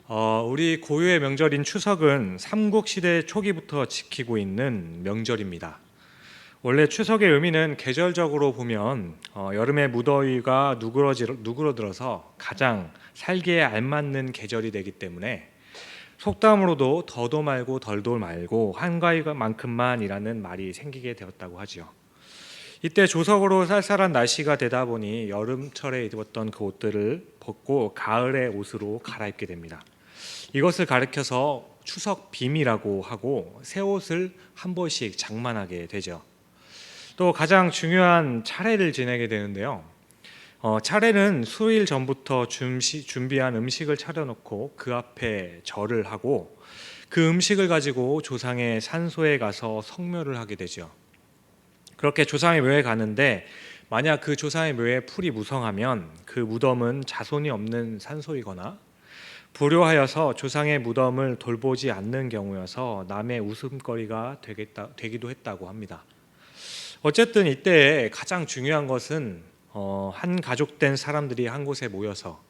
우리 고유의 명절인 추석은 삼국시대 초기부터 지키고 있는 명절입니다. 원래 추석의 의미는 계절적으로 보면 여름의 무더위가 누그러들어서 가장 살기에 알맞는 계절이 되기 때문에 속담으로도 더도 말고 덜도 말고 한가위만큼만이라는 말이 생기게 되었다고 하지요. 이때 조석으로 쌀쌀한 날씨가 되다 보니 여름철에 입었던 그 옷들을 벗고 가을의 옷으로 갈아입게 됩니다. 이것을 가리켜서 추석 빔이라고 하고 새 옷을 한 번씩 장만하게 되죠. 또 가장 중요한 차례를 지내게 되는데요. 차례는 수일 전부터 준비한 음식을 차려놓고 그 앞에 절을 하고 그 음식을 가지고 조상의 산소에 가서 성묘를 하게 되죠. 그렇게 조상의 묘에 가는데 만약 그 조상의 묘에 풀이 무성하면 그 무덤은 자손이 없는 산소이거나 불효하여서 조상의 무덤을 돌보지 않는 경우여서 남의 웃음거리가 되기도 했다고 합니다. 어쨌든 이때 가장 중요한 것은 한 가족된 사람들이 한 곳에 모여서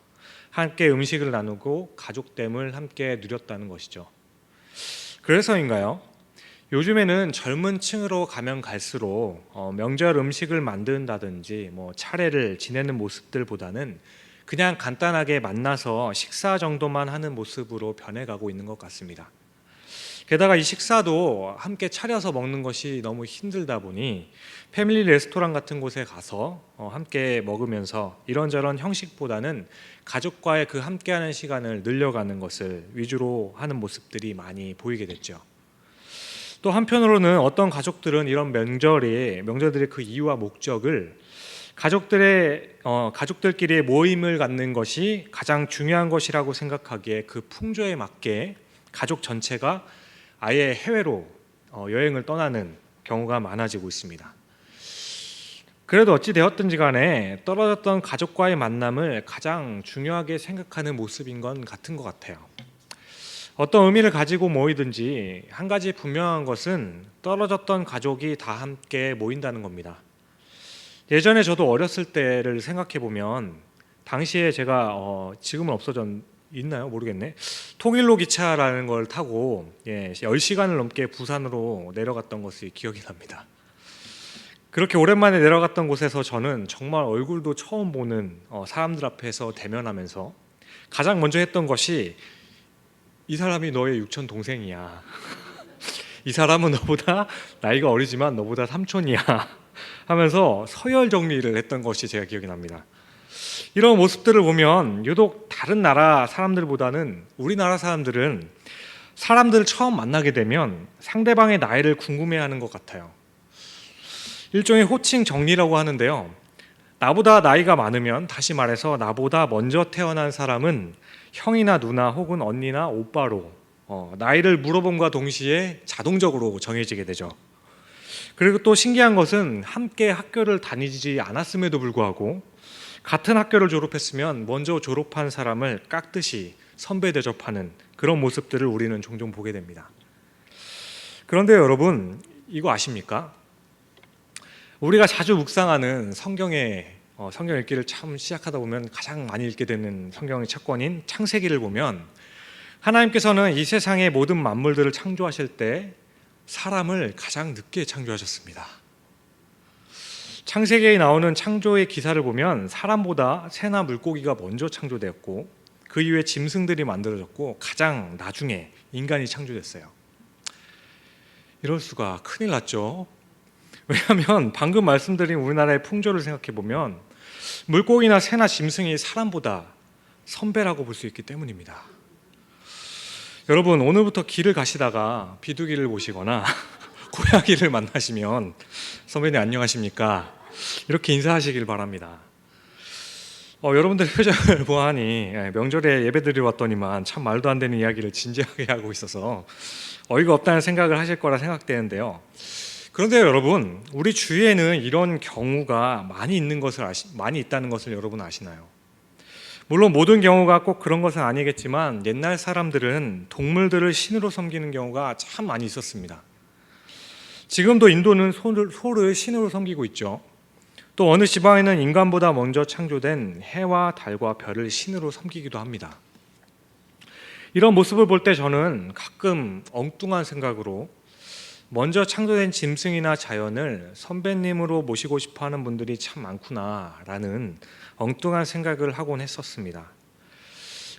함께 음식을 나누고 가족됨을 함께 누렸다는 것이죠. 그래서인가요? 요즘에는 젊은 층으로 가면 갈수록 명절 음식을 만든다든지 차례를 지내는 모습들보다는 그냥 간단하게 만나서 식사 정도만 하는 모습으로 변해가고 있는 것 같습니다. 게다가 이 식사도 함께 차려서 먹는 것이 너무 힘들다 보니 패밀리 레스토랑 같은 곳에 가서 함께 먹으면서 이런저런 형식보다는 가족과의 그 함께하는 시간을 늘려가는 것을 위주로 하는 모습들이 많이 보이게 됐죠. 또 한편으로는 어떤 가족들은 이런 명절들의 그 이유와 목적을 가족들끼리의 모임을 갖는 것이 가장 중요한 것이라고 생각하기에 그 풍조에 맞게 가족 전체가 아예 해외로 여행을 떠나는 경우가 많아지고 있습니다. 그래도 어찌 되었든지 간에 떨어졌던 가족과의 만남을 가장 중요하게 생각하는 모습인 건 같은 것 같아요. 어떤 의미를 가지고 모이든지 한 가지 분명한 것은 떨어졌던 가족이 다 함께 모인다는 겁니다. 예전에 저도 어렸을 때를 생각해 보면 당시에 제가 지금은 있나요? 모르겠네. 통일로 기차라는 걸 타고 10시간을 넘게 부산으로 내려갔던 것이 기억이 납니다. 그렇게 오랜만에 내려갔던 곳에서 저는 정말 얼굴도 처음 보는 사람들 앞에서 대면하면서 가장 먼저 했던 것이 이 사람이 너의 육촌 동생이야. 이 사람은 너보다 나이가 어리지만 너보다 삼촌이야. 하면서 서열 정리를 했던 것이 제가 기억이 납니다. 이런 모습들을 보면 유독 다른 나라 사람들보다는 우리나라 사람들은 사람들을 처음 만나게 되면 상대방의 나이를 궁금해하는 것 같아요. 일종의 호칭 정리라고 하는데요. 나보다 나이가 많으면, 다시 말해서 나보다 먼저 태어난 사람은 형이나 누나 혹은 언니나 오빠로 나이를 물어봄과 동시에 자동적으로 정해지게 되죠. 그리고 또 신기한 것은 함께 학교를 다니지 않았음에도 불구하고 같은 학교를 졸업했으면 먼저 졸업한 사람을 깍듯이 선배 대접하는 그런 모습들을 우리는 종종 보게 됩니다. 그런데 여러분, 이거 아십니까? 우리가 자주 묵상하는 성경 읽기를 참 시작하다 보면 가장 많이 읽게 되는 성경의 책권인 창세기를 보면 하나님께서는 이 세상의 모든 만물들을 창조하실 때 사람을 가장 늦게 창조하셨습니다. 창세기에 나오는 창조의 기사를 보면 사람보다 새나 물고기가 먼저 창조되었고 그 이후에 짐승들이 만들어졌고 가장 나중에 인간이 창조됐어요. 이럴 수가, 큰일 났죠. 왜냐하면 방금 말씀드린 우리나라의 풍조를 생각해 보면 물고기나 새나 짐승이 사람보다 선배라고 볼 수 있기 때문입니다. 여러분, 오늘부터 길을 가시다가 비둘기를 보시거나 고양이를 만나시면 선배님 안녕하십니까? 이렇게 인사하시길 바랍니다. 여러분들 표정을 보아하니 명절에 예배드리러 왔더니만 참 말도 안 되는 이야기를 진지하게 하고 있어서 어이가 없다는 생각을 하실 거라 생각되는데요. 그런데 여러분, 우리 주위에는 이런 경우가 많이 있다는 것을 여러분 아시나요? 물론 모든 경우가 꼭 그런 것은 아니겠지만 옛날 사람들은 동물들을 신으로 섬기는 경우가 참 많이 있었습니다. 지금도 인도는 소를 신으로 섬기고 있죠. 또 어느 지방에는 인간보다 먼저 창조된 해와 달과 별을 신으로 섬기기도 합니다. 이런 모습을 볼 때 저는 가끔 엉뚱한 생각으로 먼저 창조된 짐승이나 자연을 선배님으로 모시고 싶어하는 분들이 참 많구나라는 엉뚱한 생각을 하곤 했었습니다.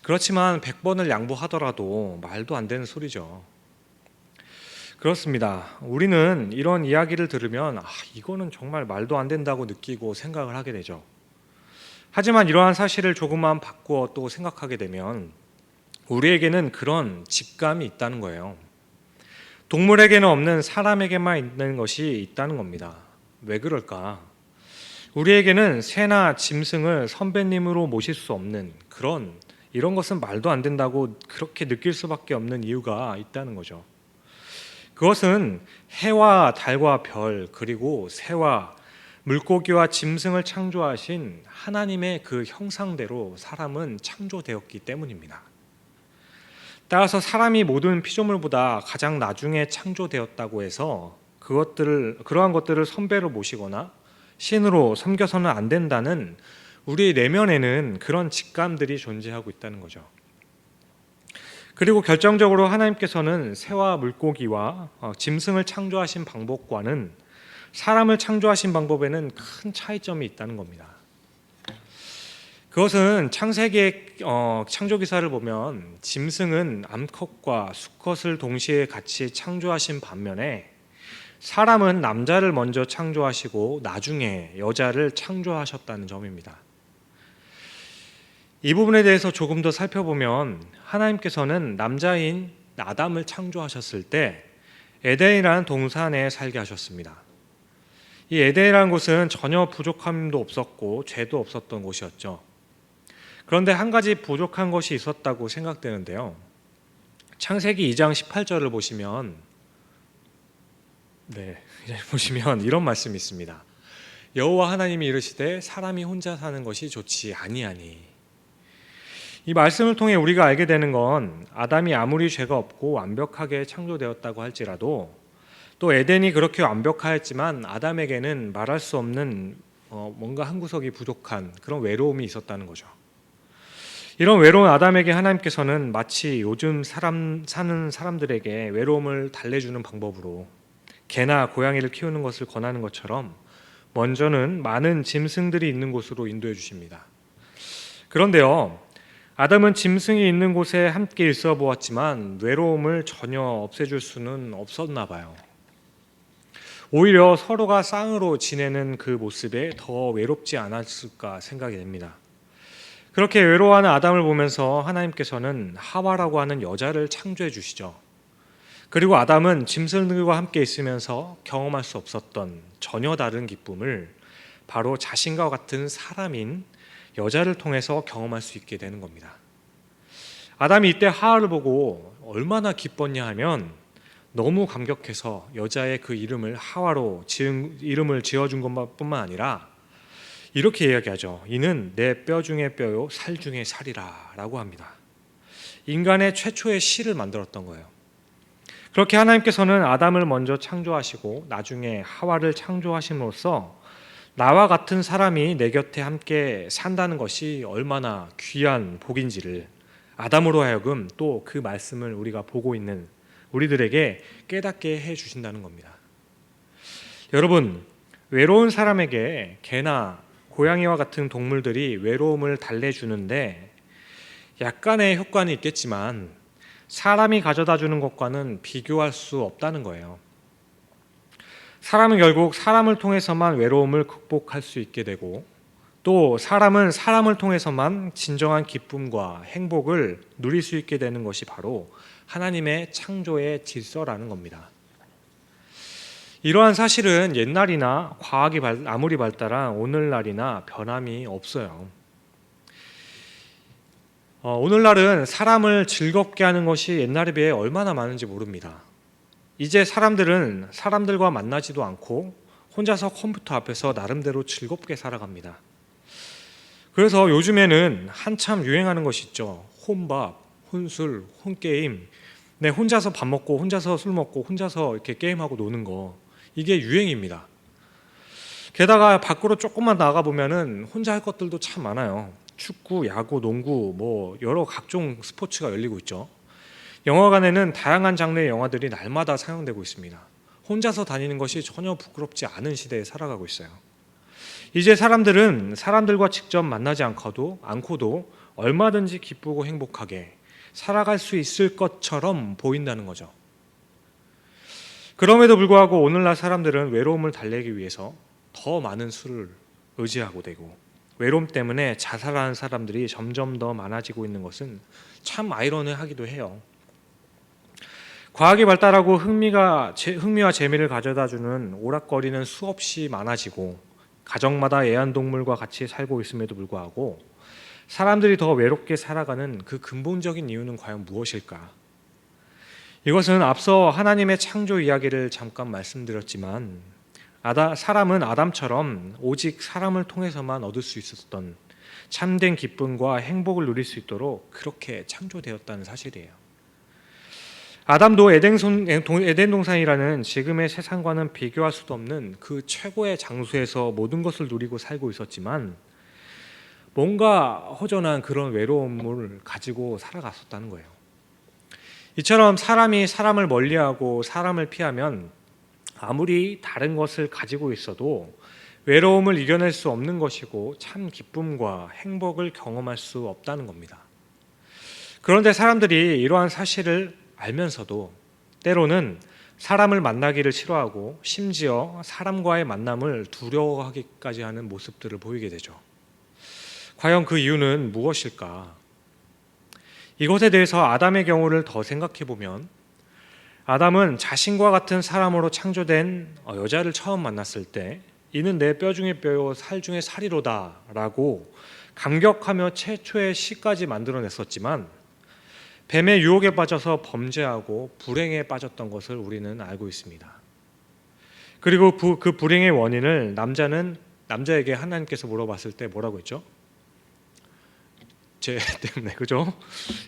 그렇지만 100번을 양보하더라도 말도 안 되는 소리죠. 그렇습니다. 우리는 이런 이야기를 들으면 이거는 정말 말도 안 된다고 느끼고 생각을 하게 되죠. 하지만 이러한 사실을 조금만 바꾸어 또 생각하게 되면 우리에게는 그런 직감이 있다는 거예요. 동물에게는 없는 사람에게만 있는 것이 있다는 겁니다. 왜 그럴까? 우리에게는 새나 짐승을 선배님으로 모실 수 없는 이런 것은 말도 안 된다고 그렇게 느낄 수밖에 없는 이유가 있다는 거죠. 그것은 해와 달과 별 그리고 새와 물고기와 짐승을 창조하신 하나님의 그 형상대로 사람은 창조되었기 때문입니다. 따라서 사람이 모든 피조물보다 가장 나중에 창조되었다고 해서 그러한 것들을 선배로 모시거나 신으로 섬겨서는 안 된다는 우리 내면에는 그런 직감들이 존재하고 있다는 거죠. 그리고 결정적으로 하나님께서는 새와 물고기와 짐승을 창조하신 방법과는 사람을 창조하신 방법에는 큰 차이점이 있다는 겁니다. 그것은 창세기의 창조 기사를 보면 짐승은 암컷과 수컷을 동시에 같이 창조하신 반면에 사람은 남자를 먼저 창조하시고 나중에 여자를 창조하셨다는 점입니다. 이 부분에 대해서 조금 더 살펴보면 하나님께서는 남자인 아담을 창조하셨을 때 에덴이라는 동산에 살게 하셨습니다. 이 에덴이라는 곳은 전혀 부족함도 없었고 죄도 없었던 곳이었죠. 그런데 한 가지 부족한 것이 있었다고 생각되는데요. 창세기 2장 18절을 보시면 이런 말씀이 있습니다. 여호와 하나님이 이르시되 사람이 혼자 사는 것이 좋지 아니하니. 이 말씀을 통해 우리가 알게 되는 건 아담이 아무리 죄가 없고 완벽하게 창조되었다고 할지라도 또 에덴이 그렇게 완벽하였지만 아담에게는 말할 수 없는 뭔가 한 구석이 부족한 그런 외로움이 있었다는 거죠. 이런 외로운 아담에게 하나님께서는 마치 요즘 사는 사람들에게 외로움을 달래주는 방법으로 개나 고양이를 키우는 것을 권하는 것처럼 먼저는 많은 짐승들이 있는 곳으로 인도해 주십니다. 그런데요, 아담은 짐승이 있는 곳에 함께 있어 보았지만 외로움을 전혀 없애줄 수는 없었나 봐요. 오히려 서로가 쌍으로 지내는 그 모습에 더 외롭지 않았을까 생각이 됩니다. 그렇게 외로워하는 아담을 보면서 하나님께서는 하와라고 하는 여자를 창조해 주시죠. 그리고 아담은 짐승들과 함께 있으면서 경험할 수 없었던 전혀 다른 기쁨을 바로 자신과 같은 사람인 여자를 통해서 경험할 수 있게 되는 겁니다. 아담이 이때 하와를 보고 얼마나 기뻤냐 하면 너무 감격해서 여자의 그 이름을 하와로 이름을 지어준 것뿐만 아니라 이렇게 이야기하죠. 이는 내 뼈 중에 뼈요 살 중에 살이라 라고 합니다. 인간의 최초의 씨를 만들었던 거예요. 그렇게 하나님께서는 아담을 먼저 창조하시고 나중에 하와를 창조하심으로써 나와 같은 사람이 내 곁에 함께 산다는 것이 얼마나 귀한 복인지를 아담으로 하여금 또 그 말씀을 우리가 보고 있는 우리들에게 깨닫게 해 주신다는 겁니다. 여러분, 외로운 사람에게 개나 고양이와 같은 동물들이 외로움을 달래주는데 약간의 효과는 있겠지만 사람이 가져다 주는 것과는 비교할 수 없다는 거예요. 사람은 결국 사람을 통해서만 외로움을 극복할 수 있게 되고 또 사람은 사람을 통해서만 진정한 기쁨과 행복을 누릴 수 있게 되는 것이 바로 하나님의 창조의 질서라는 겁니다. 이러한 사실은 옛날이나 과학이 아무리 발달한 오늘날이나 변함이 없어요. 오늘날은 사람을 즐겁게 하는 것이 옛날에 비해 얼마나 많은지 모릅니다. 이제 사람들은 사람들과 만나지도 않고 혼자서 컴퓨터 앞에서 나름대로 즐겁게 살아갑니다. 그래서 요즘에는 한참 유행하는 것이 있죠. 혼밥, 혼술, 혼게임. 혼자서 밥 먹고 혼자서 술 먹고 혼자서 이렇게 게임하고 노는 거. 이게 유행입니다. 게다가 밖으로 조금만 나가 보면은 혼자 할 것들도 참 많아요. 축구, 야구, 농구, 여러 각종 스포츠가 열리고 있죠. 영화관에는 다양한 장르의 영화들이 날마다 상영되고 있습니다. 혼자서 다니는 것이 전혀 부끄럽지 않은 시대에 살아가고 있어요. 이제 사람들은 사람들과 직접 만나지 않고도 얼마든지 기쁘고 행복하게 살아갈 수 있을 것처럼 보인다는 거죠. 그럼에도 불구하고 오늘날 사람들은 외로움을 달래기 위해서 더 많은 술을 의지하고 되고, 외로움 때문에 자살하는 사람들이 점점 더 많아지고 있는 것은 참 아이러니하기도 해요. 과학이 발달하고 흥미와 재미를 가져다주는 오락거리는 수없이 많아지고, 가정마다 애완동물과 같이 살고 있음에도 불구하고 사람들이 더 외롭게 살아가는 그 근본적인 이유는 과연 무엇일까? 이것은 앞서 하나님의 창조 이야기를 잠깐 말씀드렸지만, 사람은 아담처럼 오직 사람을 통해서만 얻을 수 있었던 참된 기쁨과 행복을 누릴 수 있도록 그렇게 창조되었다는 사실이에요. 아담도 에덴 동산이라는 지금의 세상과는 비교할 수도 없는 그 최고의 장소에서 모든 것을 누리고 살고 있었지만, 뭔가 허전한 그런 외로움을 가지고 살아갔었다는 거예요. 이처럼 사람이 사람을 멀리하고 사람을 피하면 아무리 다른 것을 가지고 있어도 외로움을 이겨낼 수 없는 것이고 참 기쁨과 행복을 경험할 수 없다는 겁니다. 그런데 사람들이 이러한 사실을 알면서도 때로는 사람을 만나기를 싫어하고 심지어 사람과의 만남을 두려워하기까지 하는 모습들을 보이게 되죠. 과연 그 이유는 무엇일까? 이것에 대해서 아담의 경우를 더 생각해 보면, 아담은 자신과 같은 사람으로 창조된 여자를 처음 만났을 때 이는 내 뼈 중에 뼈요 살 중에 살이로다 라고 감격하며 최초의 시까지 만들어냈었지만, 뱀의 유혹에 빠져서 범죄하고 불행에 빠졌던 것을 우리는 알고 있습니다. 그리고 그 불행의 원인을 남자에게 하나님께서 물어봤을 때 뭐라고 했죠? 죄 때문에, 그죠?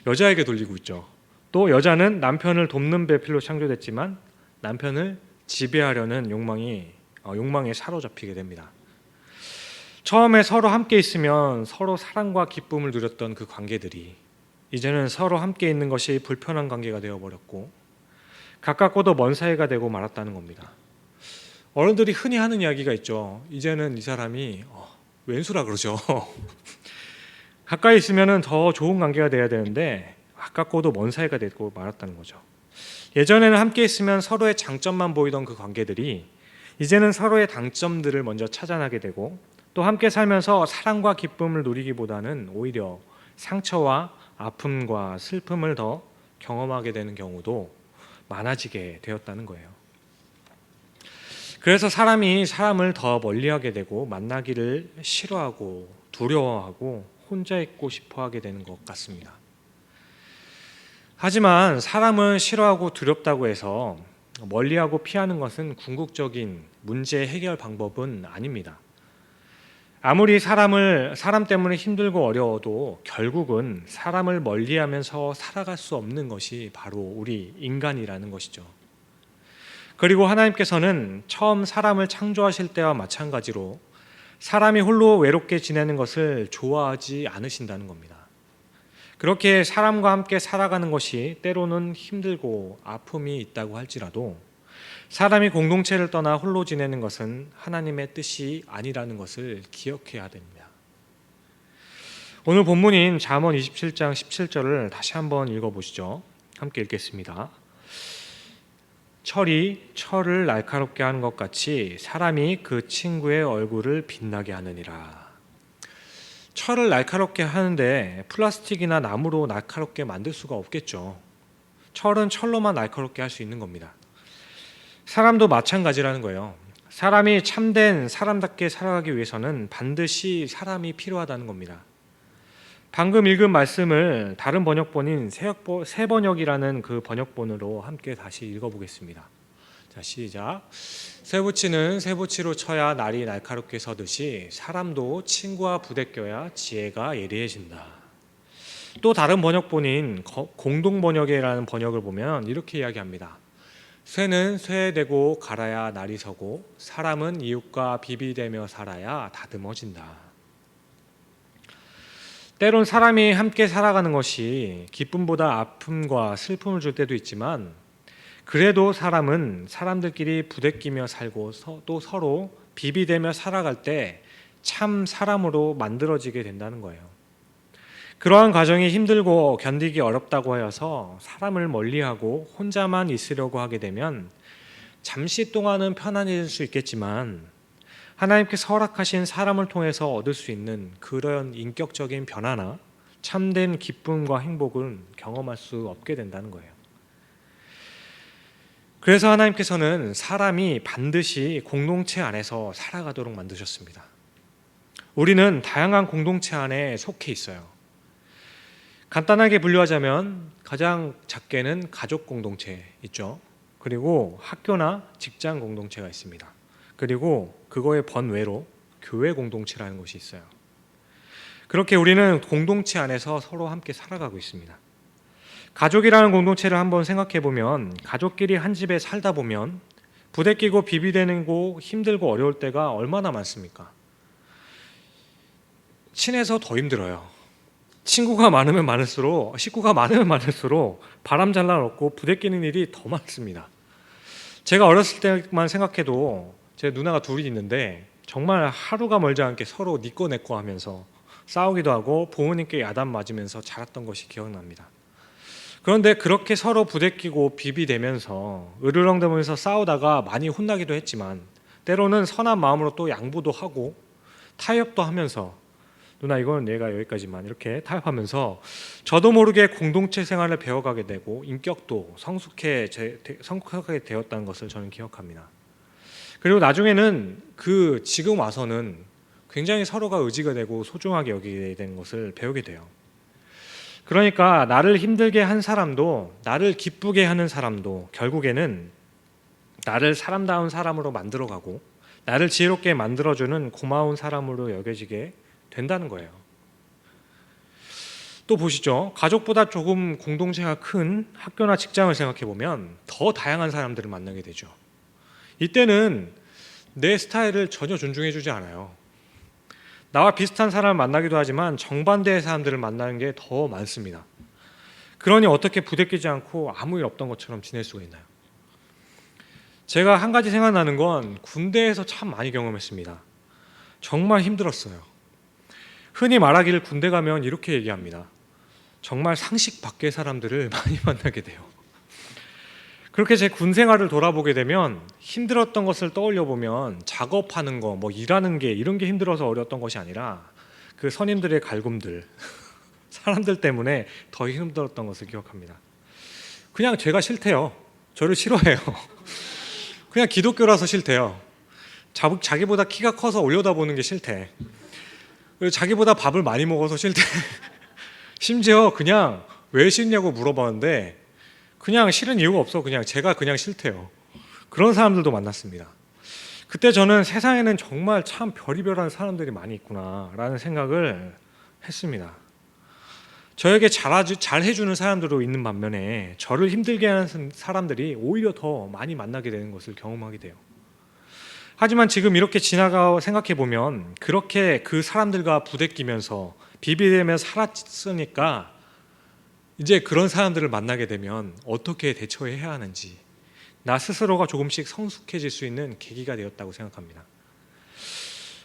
여자에게 돌리고 있죠. 또 여자는 남편을 돕는 배필로 창조됐지만 남편을 지배하려는 욕망에 사로잡히게 됩니다. 처음에 서로 함께 있으면 서로 사랑과 기쁨을 누렸던 그 관계들이 이제는 서로 함께 있는 것이 불편한 관계가 되어버렸고, 가깝고도 먼 사이가 되고 말았다는 겁니다. 어른들이 흔히 하는 이야기가 있죠. 이제는 이 사람이 왼수라 그러죠. 가까이 있으면 더 좋은 관계가 돼야 되는데 가깝고도 먼 사이가 되고 말았다는 거죠. 예전에는 함께 있으면 서로의 장점만 보이던 그 관계들이 이제는 서로의 단점들을 먼저 찾아나게 되고, 또 함께 살면서 사랑과 기쁨을 누리기보다는 오히려 상처와 아픔과 슬픔을 더 경험하게 되는 경우도 많아지게 되었다는 거예요. 그래서 사람이 사람을 더 멀리하게 되고 만나기를 싫어하고 두려워하고 혼자 있고 싶어 하게 되는 것 같습니다. 하지만 사람을 싫어하고 두렵다고 해서 멀리하고 피하는 것은 궁극적인 문제 해결 방법은 아닙니다. 아무리 사람 때문에 힘들고 어려워도 결국은 사람을 멀리하면서 살아갈 수 없는 것이 바로 우리 인간이라는 것이죠. 그리고 하나님께서는 처음 사람을 창조하실 때와 마찬가지로 사람이 홀로 외롭게 지내는 것을 좋아하지 않으신다는 겁니다. 그렇게 사람과 함께 살아가는 것이 때로는 힘들고 아픔이 있다고 할지라도 사람이 공동체를 떠나 홀로 지내는 것은 하나님의 뜻이 아니라는 것을 기억해야 됩니다. 오늘 본문인 잠언 27장 17절을 다시 한번 읽어보시죠. 함께 읽겠습니다. 철이 철을 날카롭게 하는 것 같이 사람이 그 친구의 얼굴을 빛나게 하느니라. 철을 날카롭게 하는데 플라스틱이나 나무로 날카롭게 만들 수가 없겠죠. 철은 철로만 날카롭게 할 수 있는 겁니다. 사람도 마찬가지라는 거예요. 사람이 참된 사람답게 살아가기 위해서는 반드시 사람이 필요하다는 겁니다. 방금 읽은 말씀을 다른 번역본인 새번역이라는 그 번역본으로 함께 다시 읽어보겠습니다. 자, 시작. 쇠붙이는 쇠붙이로 쳐야 날이 날카롭게 서듯이 사람도 친구와 부대껴야 지혜가 예리해진다. 또 다른 번역본인 공동번역이라는 번역을 보면 이렇게 이야기합니다. 쇠는 쇠에 대고 갈아야 날이 서고 사람은 이웃과 비비대며 살아야 다듬어진다. 때론 사람이 함께 살아가는 것이 기쁨보다 아픔과 슬픔을 줄 때도 있지만, 그래도 사람은 사람들끼리 부대끼며 살고 또 서로 비비대며 살아갈 때 참 사람으로 만들어지게 된다는 거예요. 그러한 과정이 힘들고 견디기 어렵다고 하여서 사람을 멀리하고 혼자만 있으려고 하게 되면 잠시 동안은 편안해질 수 있겠지만, 하나님께서 허락하신 사람을 통해서 얻을 수 있는 그런 인격적인 변화나 참된 기쁨과 행복은 경험할 수 없게 된다는 거예요. 그래서 하나님께서는 사람이 반드시 공동체 안에서 살아가도록 만드셨습니다. 우리는 다양한 공동체 안에 속해 있어요. 간단하게 분류하자면 가장 작게는 가족 공동체 있죠. 그리고 학교나 직장 공동체가 있습니다. 그리고 그거의 번외로 교회 공동체라는 것이 있어요. 그렇게 우리는 공동체 안에서 서로 함께 살아가고 있습니다. 가족이라는 공동체를 한번 생각해 보면, 가족끼리 한 집에 살다 보면 부대끼고 비비대고 힘들고 어려울 때가 얼마나 많습니까? 친해서 더 힘들어요. 식구가 많으면 많을수록 바람 잘 날없고 부대끼는 일이 더 많습니다. 제가 어렸을 때만 생각해도 제 누나가 둘이 있는데 정말 하루가 멀지 않게 서로 니꺼 내꺼 하면서 싸우기도 하고 부모님께 야단 맞으면서 자랐던 것이 기억납니다. 그런데 그렇게 서로 부대끼고 비비대면서 으르렁대면서 싸우다가 많이 혼나기도 했지만, 때로는 선한 마음으로 또 양보도 하고 타협도 하면서, 누나 이건 내가 여기까지만, 이렇게 타협하면서 저도 모르게 공동체 생활을 배워가게 되고 인격도 성숙하게 되었다는 것을 저는 기억합니다. 그리고 나중에는 지금 와서는 굉장히 서로가 의지가 되고 소중하게 여기게 되는 것을 배우게 돼요. 그러니까 나를 힘들게 한 사람도, 나를 기쁘게 하는 사람도 결국에는 나를 사람다운 사람으로 만들어가고 나를 지혜롭게 만들어주는 고마운 사람으로 여겨지게 된다는 거예요. 또 보시죠. 가족보다 조금 공동체가 큰 학교나 직장을 생각해 보면 더 다양한 사람들을 만나게 되죠. 이때는 내 스타일을 전혀 존중해 주지 않아요. 나와 비슷한 사람을 만나기도 하지만 정반대의 사람들을 만나는 게 더 많습니다. 그러니 어떻게 부대끼지 않고 아무 일 없던 것처럼 지낼 수가 있나요? 제가 한 가지 생각나는 건 군대에서 참 많이 경험했습니다. 정말 힘들었어요. 흔히 말하기를 군대 가면 이렇게 얘기합니다. 정말 상식 밖의 사람들을 많이 만나게 돼요. 그렇게 제 군 생활을 돌아보게 되면 힘들었던 것을 떠올려 보면 작업하는 거, 일하는 게, 이런 게 힘들어서 어려웠던 것이 아니라 그 선임들의 갈굼들, 사람들 때문에 더 힘들었던 것을 기억합니다. 그냥 제가 싫대요. 저를 싫어해요. 그냥 기독교라서 싫대요. 자기보다 키가 커서 올려다보는 게 싫대. 그리고 자기보다 밥을 많이 먹어서 싫대. 심지어 그냥 왜 싫냐고 물어봤는데 그냥 싫은 이유가 없어. 제가 그냥 싫대요. 그런 사람들도 만났습니다. 그때 저는 세상에는 정말 참 별의별한 사람들이 많이 있구나라는 생각을 했습니다. 저에게 잘 해주는 사람들도 있는 반면에 저를 힘들게 하는 사람들이 오히려 더 많이 만나게 되는 것을 경험하게 돼요. 하지만 지금 이렇게 지나가 생각해 보면 그렇게 그 사람들과 부대끼면서 비비대면서 살았으니까 이제 그런 사람들을 만나게 되면 어떻게 대처해야 하는지 나 스스로가 조금씩 성숙해질 수 있는 계기가 되었다고 생각합니다.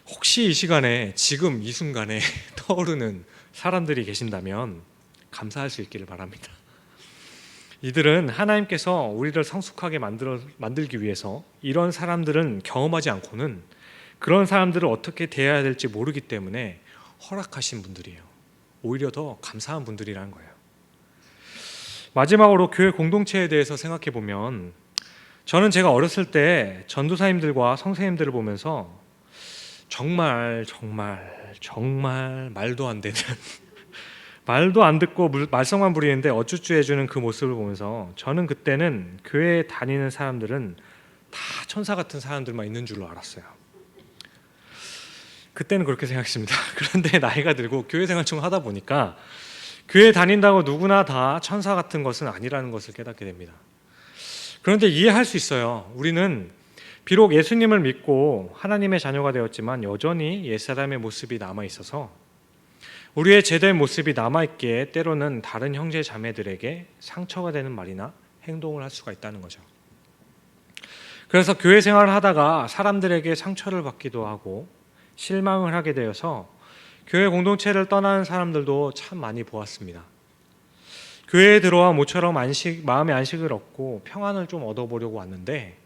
혹시 이 시간에 지금 이 순간에 떠오르는 사람들이 계신다면 감사할 수 있기를 바랍니다. 이들은 하나님께서 우리를 성숙하게 만들기 위해서 이런 사람들은 경험하지 않고는 그런 사람들을 어떻게 대해야 될지 모르기 때문에 허락하신 분들이에요. 오히려 더 감사한 분들이라는 거예요. 마지막으로 교회 공동체에 대해서 생각해 보면 저는 제가 어렸을 때 전도사님들과 선생님들을 보면서 정말 말도 안 되는 말도 안 듣고 말썽만 부리는데 어쭈쭈 해주는 그 모습을 보면서 저는 그때는 교회에 다니는 사람들은 다 천사 같은 사람들만 있는 줄로 알았어요. 그때는 그렇게 생각했습니다. 그런데 나이가 들고 교회 생활 좀 하다 보니까 교회 다닌다고 누구나 다 천사 같은 것은 아니라는 것을 깨닫게 됩니다. 그런데 이해할 수 있어요. 우리는 비록 예수님을 믿고 하나님의 자녀가 되었지만 여전히 옛사람의 모습이 남아 있어서 우리의 제대의 모습이 남아있기에 때로는 다른 형제 자매들에게 상처가 되는 말이나 행동을 할 수가 있다는 거죠. 그래서 교회 생활을 하다가 사람들에게 상처를 받기도 하고 실망을 하게 되어서 교회 공동체를 떠나는 사람들도 참 많이 보았습니다. 교회에 들어와 모처럼 마음의 안식을 얻고 평안을 좀 얻어보려고 왔는데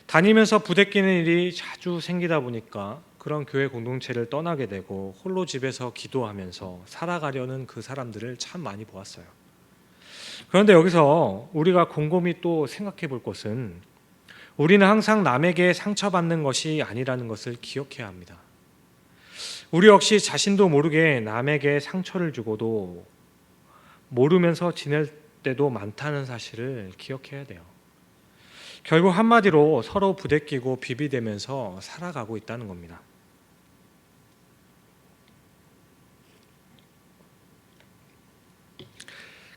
다니면서 부대끼는 일이 자주 생기다 보니까 그런 교회 공동체를 떠나게 되고 홀로 집에서 기도하면서 살아가려는 그 사람들을 참 많이 보았어요. 그런데 여기서 우리가 곰곰이 또 생각해 볼 것은 우리는 항상 남에게 상처받는 것이 아니라는 것을 기억해야 합니다. 우리 역시 자신도 모르게 남에게 상처를 주고도 모르면서 지낼 때도 많다는 사실을 기억해야 돼요. 결국 한마디로 서로 부대끼고 비비대면서 살아가고 있다는 겁니다.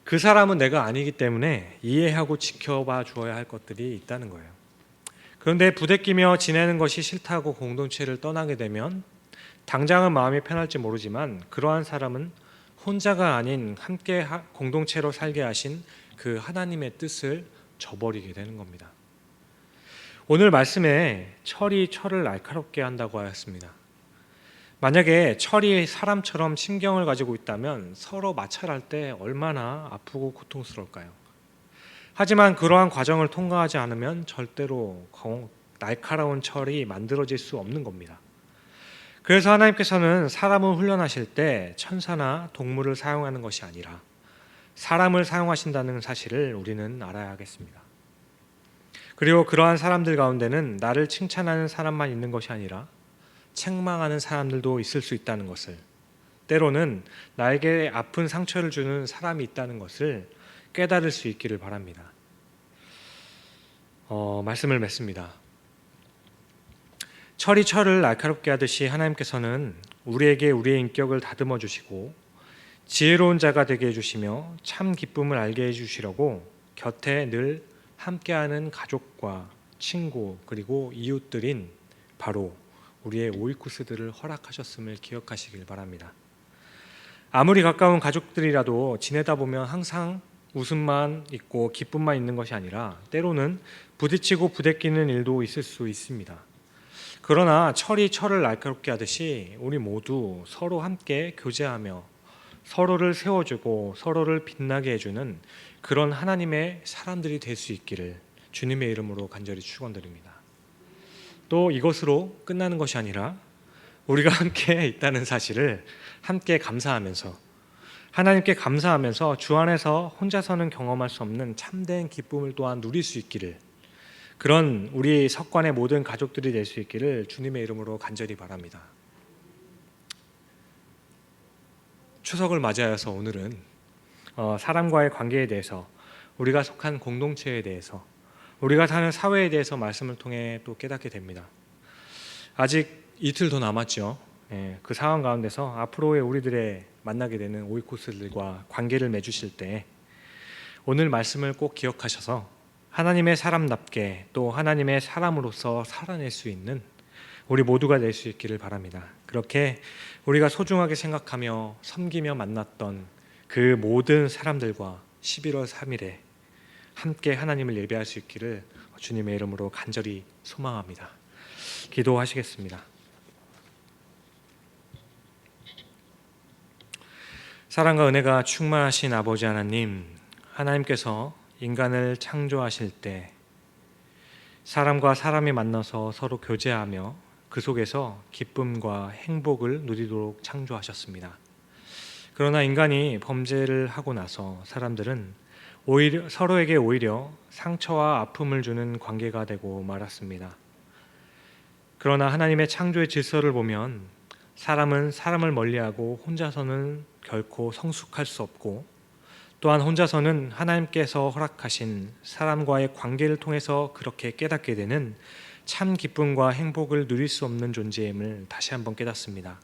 그 사람은 내가 아니기 때문에 이해하고 지켜봐 주어야 할 것들이 있다는 거예요. 그런데 부대끼며 지내는 것이 싫다고 공동체를 떠나게 되면 당장은 마음이 편할지 모르지만 그러한 사람은 혼자가 아닌 함께 공동체로 살게 하신 그 하나님의 뜻을 저버리게 되는 겁니다. 오늘 말씀에 철이 철을 날카롭게 한다고 하였습니다. 만약에 철이 사람처럼 신경을 가지고 있다면 서로 마찰할 때 얼마나 아프고 고통스러울까요? 하지만 그러한 과정을 통과하지 않으면 절대로 날카로운 철이 만들어질 수 없는 겁니다. 그래서 하나님께서는 사람을 훈련하실 때 천사나 동물을 사용하는 것이 아니라 사람을 사용하신다는 사실을 우리는 알아야 하겠습니다. 그리고 그러한 사람들 가운데는 나를 칭찬하는 사람만 있는 것이 아니라 책망하는 사람들도 있을 수 있다는 것을, 때로는 나에게 아픈 상처를 주는 사람이 있다는 것을 깨달을 수 있기를 바랍니다. 말씀을 맺습니다. 철이 철을 날카롭게 하듯이 하나님께서는 우리에게 우리의 인격을 다듬어 주시고 지혜로운 자가 되게 해주시며 참 기쁨을 알게 해주시려고 곁에 늘 함께하는 가족과 친구 그리고 이웃들인 바로 우리의 오이쿠스들을 허락하셨음을 기억하시길 바랍니다. 아무리 가까운 가족들이라도 지내다 보면 항상 웃음만 있고 기쁨만 있는 것이 아니라 때로는 부딪히고 부대끼는 일도 있을 수 있습니다. 그러나 철이 철을 날카롭게 하듯이 우리 모두 서로 함께 교제하며 서로를 세워주고 서로를 빛나게 해주는 그런 하나님의 사람들이 될 수 있기를 주님의 이름으로 간절히 축원드립니다. 또 이것으로 끝나는 것이 아니라 우리가 함께 있다는 사실을 함께 감사하면서 하나님께 감사하면서 주 안에서 혼자서는 경험할 수 없는 참된 기쁨을 또한 누릴 수 있기를, 그런 우리 석관의 모든 가족들이 될 수 있기를 주님의 이름으로 간절히 바랍니다. 추석을 맞이하여서 오늘은 사람과의 관계에 대해서, 우리가 속한 공동체에 대해서, 우리가 사는 사회에 대해서 말씀을 통해 또 깨닫게 됩니다. 아직 이틀 더 남았죠. 그 상황 가운데서 앞으로의 우리들의 만나게 되는 오이코스들과 관계를 맺으실 때 오늘 말씀을 꼭 기억하셔서 하나님의 사람답게 또 하나님의 사람으로서 살아낼 수 있는 우리 모두가 될 수 있기를 바랍니다. 그렇게 우리가 소중하게 생각하며 섬기며 만났던 그 모든 사람들과 11월 3일에 함께 하나님을 예배할 수 있기를 주님의 이름으로 간절히 소망합니다. 기도하시겠습니다. 사랑과 은혜가 충만하신 아버지 하나님, 하나님께서 인간을 창조하실 때 사람과 사람이 만나서 서로 교제하며 그 속에서 기쁨과 행복을 누리도록 창조하셨습니다. 그러나 인간이 범죄를 하고 나서 사람들은 서로에게 오히려 상처와 아픔을 주는 관계가 되고 말았습니다. 그러나 하나님의 창조의 질서를 보면 사람은 사람을 멀리하고 혼자서는 결코 성숙할 수 없고, 또한 혼자서는 하나님께서 허락하신 사람과의 관계를 통해서 그렇게 깨닫게 되는 참 기쁨과 행복을 누릴 수 없는 존재임을 다시 한번 깨닫습니다.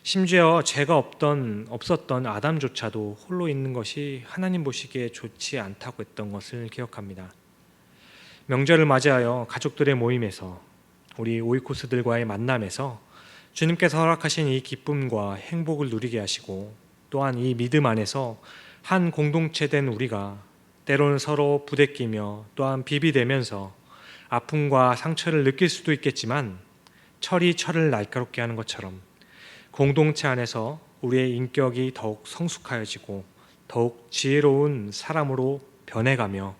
심지어 죄가 없었던 아담조차도 홀로 있는 것이 하나님 보시기에 좋지 않다고 했던 것을 기억합니다. 명절을 맞이하여 가족들의 모임에서, 우리 오이코스들과의 만남에서 주님께서 허락하신 이 기쁨과 행복을 누리게 하시고 또한 이 믿음 안에서 한 공동체 된 우리가 때로는 서로 부대끼며 또한 비비대면서 아픔과 상처를 느낄 수도 있겠지만 철이 철을 날카롭게 하는 것처럼 공동체 안에서 우리의 인격이 더욱 성숙하여지고 더욱 지혜로운 사람으로 변해가며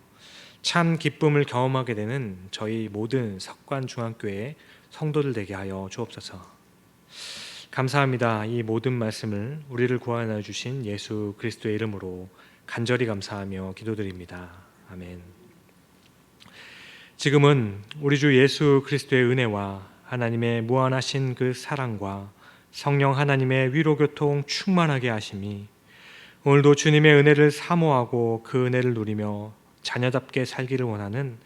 참 기쁨을 경험하게 되는 저희 모든 석관중앙교회 성도들 되게 하여 주옵소서. 감사합니다. 이 모든 말씀을 우리를 구원하여 주신 예수 그리스도의 이름으로 간절히 감사하며 기도드립니다. 아멘. 지금은 우리 주 예수 그리스도의 은혜와 하나님의 무한하신 그 사랑과 성령 하나님의 위로교통 충만하게 하심이 오늘도 주님의 은혜를 사모하고 그 은혜를 누리며 자녀답게 살기를 원하는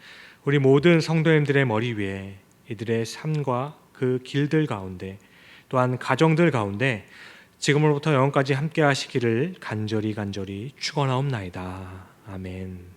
우리 모든 성도님들의 머리 위에 이들의 삶과 그 길들 가운데 또한 가정들 가운데 지금으로부터 영원까지 함께 하시기를 간절히 축원하옵나이다. 아멘.